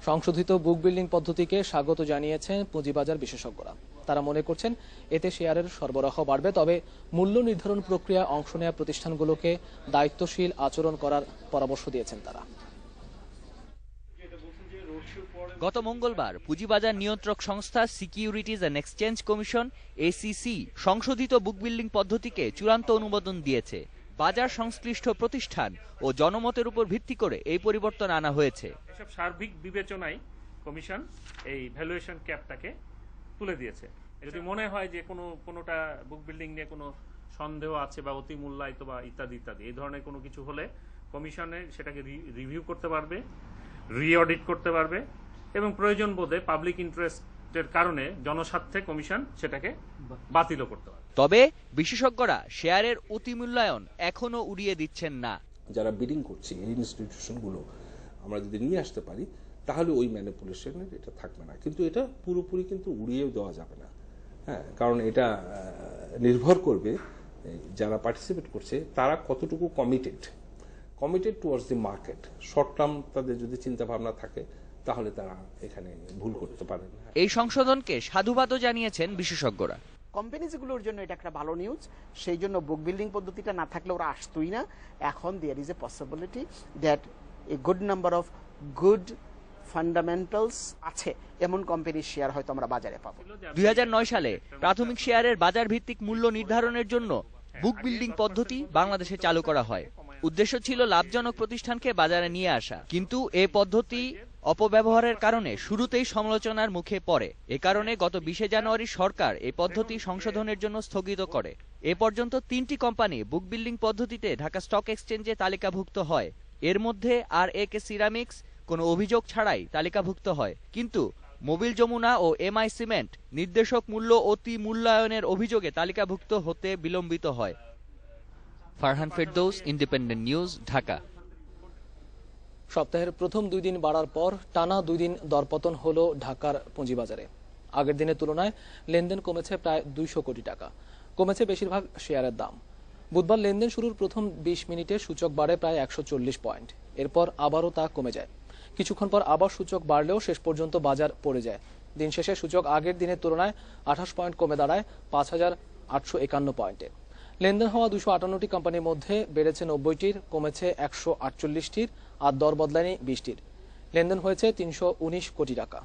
সংশোধিত book building পদ্ধতিকে স্বাগত জানিয়েছেন পুঁজিবাজার বিশেষজ্ঞরা। তারা মনে করছেন এতে শেয়ারের সরবরাহ বাড়বে, তবে মূল্য নির্ধারণ প্রক্রিয়া অংশ নেওয়া প্রতিষ্ঠানগুলোকে দায়িত্বশীল আচরণ করার পরামর্শ দিয়েছেন তারা। গত মঙ্গলবার পুঁজিবাজার নিয়ন্ত্রক সংস্থা সিকিউরিটিজ অ্যান্ড এক্সচেঞ্জ কমিশন এসিসি সংশোধিত বুক বিল্ডিং পদ্ধতিকে চূড়ান্ত অনুমোদন দিয়েছে। বাজার সংশ্লিষ্ট প্রতিষ্ঠান ও জনমতের উপর ভিত্তি করে এই পরিবর্তন আনা হয়েছে। এসব সার্বিক বিবেচনায় কমিশন এই ভ্যালুয়েশন ক্যাপটাকে তুলে দিয়েছে। যদি মনে হয় যে কোনোটা বুক বিল্ডিং নিয়ে কোনো সন্দেহ আছে বা অতি মূল্যায়িত বা ইত্যাদি ইত্যাদি এই ধরনের কোনো কিছু হলে কমিশনে সেটাকে রিভিউ করতে পারবে, রিঅডিট করতে পারবে এবং প্রয়োজন বোধে পাবলিক ইন্টারেস্টের কারণে জনস্বার্থে কমিশন সেটাকে বাতিলও করতে পারবে। তবে বিশেষজ্ঞরা শেয়ারের অতিমূল্যায়ন এখনো উড়িয়ে দিচ্ছেন না। যারা বিডিং করছে এই ইনস্টিটিউশনগুলো আমরা যদি নিয়ে আসতে পারি তাহলে ওই ম্যানিপুলেশনের এটা থাকবে না, কিন্তু এটা পুরোপুরি কিন্তু উড়িয়ে দেওয়া যাবে না। হ্যাঁ, কারণ এটা নির্ভর করবে যারা পার্টিসিপেট করছে তারা কতটুকু committed towards the market. Short term তাদের যদি চিন্তা ভাবনা থাকে তাহলে তারা এখানে ভুল করতে পারে না। এই সংশোধনকে সাধুবাদও জানিয়েছেন বিশেষজ্ঞরা। কোম্পানিজগুলোর জন্য এটা একটা ভালো নিউজ। সেই জন্য বুক বিল্ডিং পদ্ধতিটা না থাকলে ওরা আসতোই না। এখন there is a possibility that a good number of good fundamentals আছে এমন কোম্পানির শেয়ার হয়তো আমরা বাজারে পাবো। 2009 সালে প্রাথমিক শেয়ারের বাজার ভিত্তিক মূল্য নির্ধারণের জন্য বুক বিল্ডিং পদ্ধতি বাংলাদেশে চালু করা হয়। উদ্দেশ্য ছিল লাভজনক প্রতিষ্ঠানকে বাজারে নিয়ে আসা, কিন্তু এই পদ্ধতি অপব্যবহারের কারণে শুরুতেই সমালোচনার মুখে পড়ে। এ কারণে গত 20 জানুয়ারি সরকার এই পদ্ধতি সংশোধনের জন্য স্থগিত করে। এ পর্যন্ত 3টি কোম্পানি বুক বিল্ডিং পদ্ধতিতে ঢাকা স্টক এক্সচেঞ্জে তালিকাভুক্ত হয়। এর মধ্যে আর.এ.কে সিরামিক্স কোনো অভিযোগ ছাড়াই তালিকাভুক্ত হয়, কিন্তু মোবিল যমুনা ও এমআই সিমেন্ট নির্দেশক মূল্য অতি মূল্যায়নের অভিযোগে তালিকাভুক্ত হতে বিলম্বিত হয়। Farhan Ferdous, independent news, Dhaka. সপ্তাহের প্রথম 2 দিন বাড়ার পর টানা 2 দিন দরপতন হলো ঢাকার পুঁজিবাজারে। আগের দিনের তুলনায় লেনদেন কমেছে প্রায় 200 কোটি টাকা। কমেছে বেশিরভাগ শেয়ারের দাম। বুধবার লেনদেন শুরুর প্রথম 20 মিনিটে সূচক বাড়ে প্রায় 140 পয়েন্ট। এরপর আবারও তা কমে যায়। কিছুক্ষণ পর আবার সূচক বাড়লেও শেষ পর্যন্ত বাজার পড়ে যায়। দিন শেষে সূচক আগের দিনের তুলনায় 28 পয়েন্ট কমে দাঁড়ায় 5851 পয়েন্টে। লেনদেন হওয়া 258টি কোম্পানির মধ্যে বেড়েছে 90টির, কমেছে 148টির আর দর বদলায়নি 20টির। লেনদেন হয়েছে 319 কোটি টাকা।